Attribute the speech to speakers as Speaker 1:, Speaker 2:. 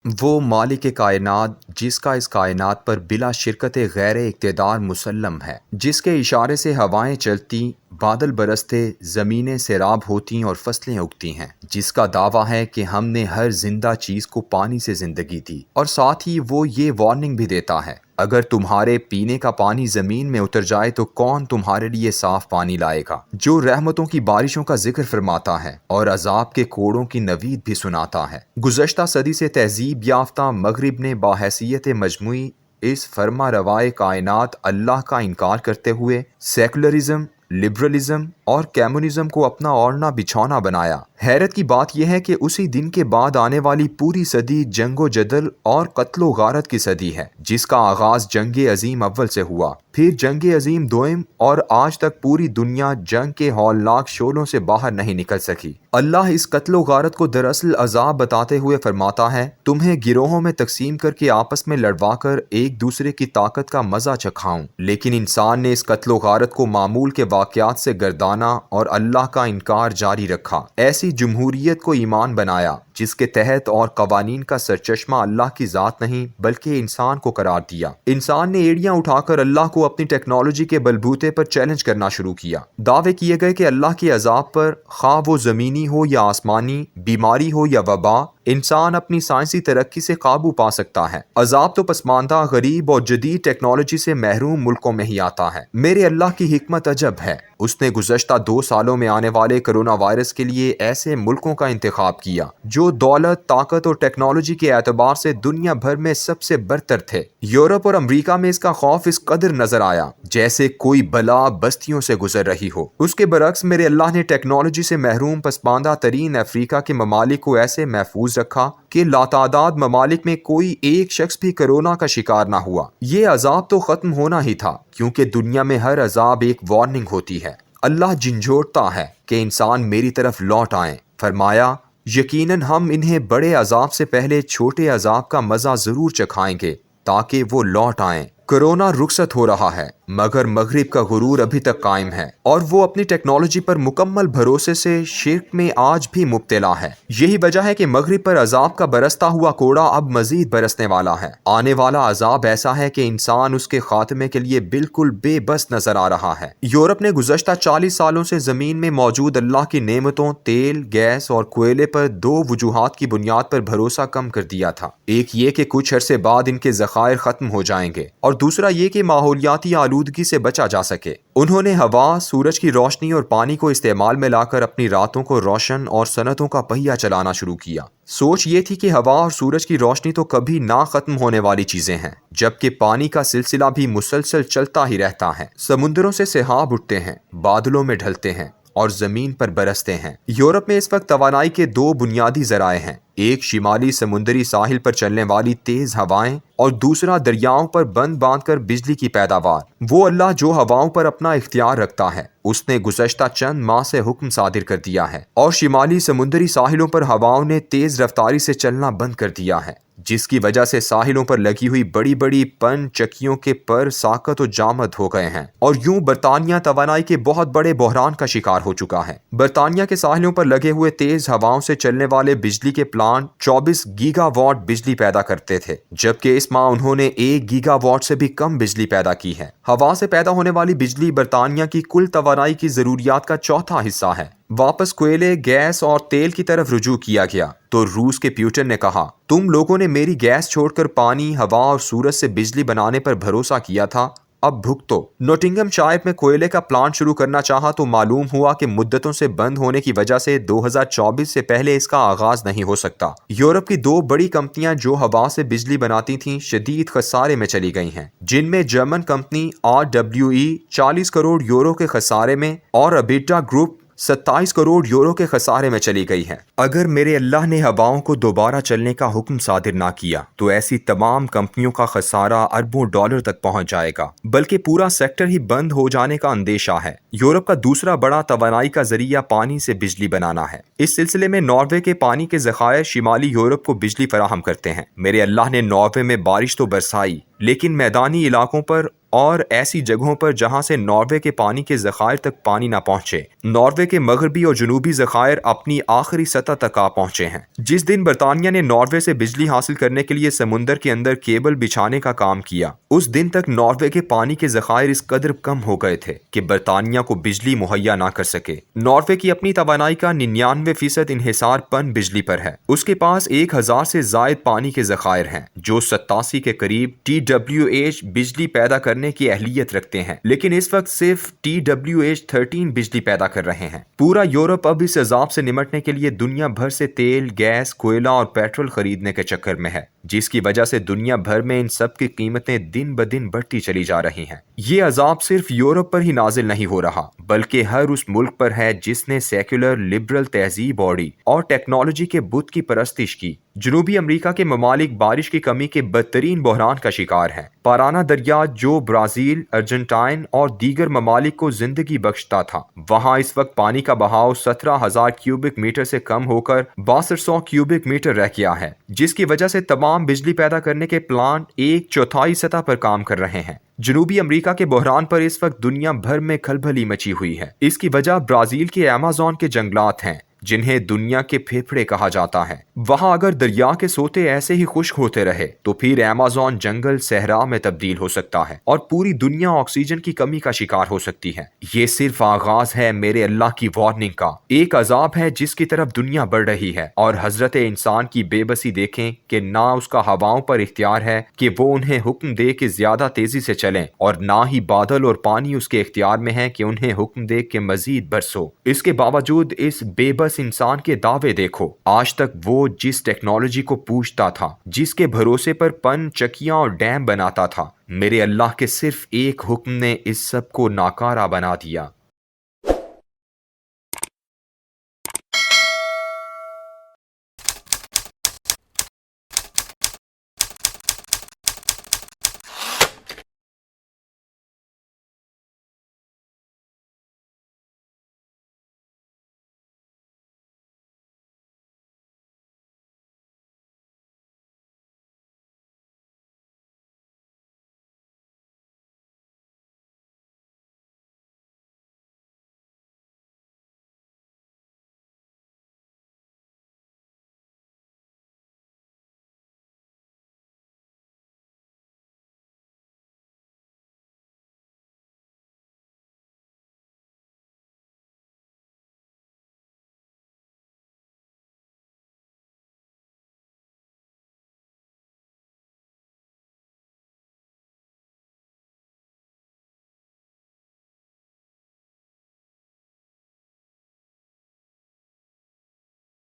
Speaker 1: وہ مالک کائنات جس کا اس کائنات پر بلا شرکت غیر اقتدار مسلم ہے، جس کے اشارے سے ہوائیں چلتی، بادل برستے، زمینیں سیراب ہوتی اور فصلیں اگتی ہیں، جس کا دعویٰ ہے کہ ہم نے ہر زندہ چیز کو پانی سے زندگی دی، اور ساتھ ہی وہ یہ وارننگ بھی دیتا ہے اگر تمہارے پینے کا پانی زمین میں اتر جائے تو کون تمہارے لیے صاف پانی لائے گا، جو رحمتوں کی بارشوں کا ذکر فرماتا ہے اور عذاب کے کوڑوں کی نوید بھی سناتا ہے۔ گزشتہ صدی سے تہذیب یافتہ مغرب نے باحیثیت مجموعی اس فرما روائے کائنات اللہ کا انکار کرتے ہوئے سیکولرزم، لبرلزم اور کمیونزم کو اپنا اوڑھنا بچھونا بنایا۔ حیرت کی بات یہ ہے کہ اسی دن کے بعد آنے والی پوری صدی جنگ و جدل اور قتل و غارت کی صدی ہے، جس کا آغاز جنگ عظیم اول سے ہوا، پھر جنگ عظیم دوئم، اور آج تک پوری دنیا جنگ کے ہولناک شعلوں سے باہر نہیں نکل سکی۔ اللہ اس قتل و غارت کو دراصل عذاب بتاتے ہوئے فرماتا ہے، تمہیں گروہوں میں تقسیم کر کے آپس میں لڑوا کر ایک دوسرے کی طاقت کا مزہ چکھاؤں، لیکن انسان نے اس قتل و غارت کو معمول کے واقعات سے گردانا اور اللہ کا انکار جاری رکھا، ایسی جمہوریت کو ایمان بنایا جس کے تحت اور قوانین کا سرچشمہ اللہ کی ذات نہیں بلکہ انسان کو قرار دیا۔ انسان نے ایڑیاں اٹھا کر اللہ کو اپنی ٹیکنالوجی کے بلبوتے پر چیلنج کرنا شروع کیا۔ دعوے کیے گئے کہ اللہ کے عذاب پر، خواہ وہ زمینی ہو یا آسمانی، بیماری ہو یا وبا، انسان اپنی سائنسی ترقی سے قابو پا سکتا ہے۔ عذاب تو پسماندہ، غریب اور جدید ٹیکنالوجی سے محروم ملکوں میں ہی آتا ہے۔ میرے اللہ کی حکمت عجب ہے، اس نے گزشتہ 2 سالوں میں آنے والے کرونا وائرس کے لیے ایسے ملکوں کا انتخاب کیا جو دولت، طاقت اور ٹیکنالوجی کے اعتبار سے دنیا بھر میں سب سے برتر تھے۔ یورپ اور امریکہ میں اس کا خوف اس قدر نظر آیا جیسے کوئی بلا بستیوں سے گزر رہی ہو۔ اس کے برعکس میرے اللہ نے ٹیکنالوجی سے محروم پسماندہ ترین افریقہ کے ممالک کو ایسے محفوظ رکھا کہ لاتعداد ممالک میں کوئی ایک شخص بھی کرونا کا شکار نہ ہوا۔ یہ عذاب تو ختم ہونا ہی تھا، کیونکہ دنیا میں ہر عذاب ایک وارننگ ہوتی ہے۔ اللہ جھنجھوڑتا ہے کہ انسان میری طرف لوٹ آئیں۔ فرمایا، یقیناً ہم انہیں بڑے عذاب سے پہلے چھوٹے عذاب کا مزہ ضرور چکھائیں گے تاکہ وہ لوٹ آئیں۔ کرونا رخصت ہو رہا ہے مگر مغرب کا غرور ابھی تک قائم ہے اور وہ اپنی ٹیکنالوجی پر مکمل بھروسے سے شرک میں آج بھی مبتلا ہے۔ یہی وجہ ہے کہ مغرب پر عذاب کا برستا ہوا کوڑا اب مزید برسنے والا ہے۔ آنے والا عذاب ایسا ہے کہ انسان اس کے خاتمے کے لیے بالکل بے بس نظر آ رہا ہے۔ یورپ نے گزشتہ 40 سالوں سے زمین میں موجود اللہ کی نعمتوں، تیل، گیس اور کوئلے پر 2 وجوہات کی بنیاد پر بھروسہ کم کر دیا تھا۔ ایک یہ کہ کچھ عرصے بعد ان کے ذخائر ختم ہو جائیں گے، اور دوسرا یہ کہ ماحولیاتی آلودگی سے بچا جا سکے۔ انہوں نے ہوا، سورج کی روشنی اور پانی کو استعمال میں لا کر اپنی راتوں کو روشن اور صنعتوں کا پہیہ چلانا شروع کیا۔ سوچ یہ تھی کہ ہوا اور سورج کی روشنی تو کبھی نہ ختم ہونے والی چیزیں ہیں، جبکہ پانی کا سلسلہ بھی مسلسل چلتا ہی رہتا ہے۔ سمندروں سے سحاب اٹھتے ہیں، بادلوں میں ڈھلتے ہیں اور زمین پر برستے ہیں۔ یورپ میں اس وقت توانائی کے 2 بنیادی ذرائع ہیں، ایک شمالی سمندری ساحل پر چلنے والی تیز ہوائیں اور دوسرا دریاؤں پر بند باندھ کر بجلی کی پیداوار۔ وہ اللہ جو ہواؤں پر اپنا اختیار رکھتا ہے، اس نے گزشتہ چند ماہ سے حکم صادر کر دیا ہے اور شمالی سمندری ساحلوں پر ہواؤں نے تیز رفتاری سے چلنا بند کر دیا ہے، جس کی وجہ سے ساحلوں پر لگی ہوئی بڑی بڑی پن چکیوں کے پر ساکت و جامد ہو گئے ہیں، اور یوں برطانیہ توانائی کے بہت بڑے بحران کا شکار ہو چکا ہے۔ برطانیہ کے ساحلوں پر لگے ہوئے تیز ہواؤں سے چلنے والے بجلی کے پلانٹ 24 گیگا واٹ بجلی پیدا کرتے تھے، جبکہ اس ماہ انہوں نے 1 گیگا واٹ سے بھی کم بجلی پیدا کی ہے۔ ہوا سے پیدا ہونے والی بجلی برطانیہ کی کل توانائی کی ضروریات کا چوتھا حصہ ہے۔ واپس کوئلے، گیس اور تیل کی طرف رجوع کیا گیا تو روس کے پیوٹن نے کہا، تم لوگوں نے میری گیس چھوڑ کر پانی، ہوا اور سورج سے بجلی بنانے پر بھروسہ کیا تھا، اب بھگتو۔ نوٹنگم شائر میں کوئلے کا پلانٹ شروع کرنا چاہا تو معلوم ہوا کہ مدتوں سے بند ہونے کی وجہ سے 2024 سے پہلے اس کا آغاز نہیں ہو سکتا۔ یورپ کی 2 بڑی کمپنیاں جو ہوا سے بجلی بناتی تھیں شدید خسارے میں چلی گئی ہیں، جن میں German company RWE 40 crore euro کے خسارے میں اور ابیٹا گروپ 27 کروڑ یورو کے خسارے میں چلی گئی ہے۔ اگر میرے اللہ نے ہواؤں کو دوبارہ چلنے کا حکم صادر نہ کیا تو ایسی تمام کمپنیوں کا خسارہ اربوں ڈالر تک پہنچ جائے گا، بلکہ پورا سیکٹر ہی بند ہو جانے کا اندیشہ ہے۔ یورپ کا دوسرا بڑا توانائی کا ذریعہ پانی سے بجلی بنانا ہے۔ اس سلسلے میں ناروے کے پانی کے ذخائر شمالی یورپ کو بجلی فراہم کرتے ہیں۔ میرے اللہ نے ناروے میں بارش تو برسائی، لیکن میدانی علاقوں پر اور ایسی جگہوں پر جہاں سے ناروے کے پانی کے ذخائر تک پانی نہ پہنچے۔ ناروے کے مغربی اور جنوبی ذخائر اپنی آخری سطح تک آ پہنچے ہیں۔ جس دن برطانیہ نے ناروے سے بجلی حاصل کرنے کے لیے سمندر کے اندر کیبل بچھانے کا کام کیا، اس دن تک ناروے کے پانی کے ذخائر اس قدر کم ہو گئے تھے کہ برطانیہ کو بجلی مہیا نہ کر سکے۔ ناروے کی اپنی توانائی کا 99% انحصار پن بجلی پر ہے۔ اس کے پاس 1000 سے زائد پانی کے ذخائر ہیں جو 87 کے قریب TWh بجلی پیدا کرنے کی اہلیت رکھتے ہیں، لیکن اس وقت صرف TWh 13 بجلی پیدا کر رہے ہیں۔ پورا یورپ اب اس عذاب سے نمٹنے کے لیے دنیا بھر سے تیل، گیس، کوئلہ اور پیٹرول خریدنے کے چکر میں ہے، جس کی وجہ سے دنیا بھر میں ان سب کی قیمتیں دن بدن بڑھتی چلی جا رہی ہیں۔ یہ عذاب صرف یورپ پر ہی نازل نہیں ہو رہا، بلکہ ہر اس ملک پر ہے جس نے سیکولر لبرل تہذیب اوڑھی اور ٹیکنالوجی کے بت کی پرستش کی۔ جنوبی امریکہ کے ممالک بارش کی کمی کے بدترین بحران کا شکار ہیں۔ پارانا دریا جو برازیل، ارجنٹائن اور دیگر ممالک کو زندگی بخشتا تھا، وہاں اس وقت پانی کا بہاؤ 17,000 کیوبک میٹر سے کم ہو کر 6200 کیوبک میٹر رہ گیا ہے، جس کی وجہ سے تمام بجلی پیدا کرنے کے پلانٹ 1/4 سطح پر کام کر رہے ہیں۔ جنوبی امریکہ کے بحران پر اس وقت دنیا بھر میں کھلبلی مچی ہوئی ہے۔ اس کی وجہ برازیل کے ایمیزون کے جنگلات ہیں، جنہیں دنیا کے پھیپھڑے کہا جاتا ہے۔ وہاں اگر دریا کے سوتے ایسے ہی خشک ہوتے رہے تو پھر ایمیزون جنگل صحرا میں تبدیل ہو سکتا ہے اور پوری دنیا آکسیجن کی کمی کا شکار ہو سکتی ہے۔ یہ صرف آغاز ہے میرے اللہ کی وارننگ کا، ایک عذاب ہے جس کی طرف دنیا بڑھ رہی ہے، اور حضرت انسان کی بے بسی دیکھیں کہ نہ اس کا ہواؤں پر اختیار ہے کہ وہ انہیں حکم دے کہ زیادہ تیزی سے چلیں، اور نہ ہی بادل اور پانی اس کے اختیار میں ہے کہ انہیں حکم دے کہ مزید برسو۔ اس کے باوجود اس بے بس انسان کے دعوے دیکھو۔ آج تک وہ جس ٹیکنالوجی کو پوجتا تھا، جس کے بھروسے پر پن چکیاں اور ڈیم بناتا تھا، میرے اللہ کے صرف ایک حکم نے اس سب کو ناکارہ بنا دیا۔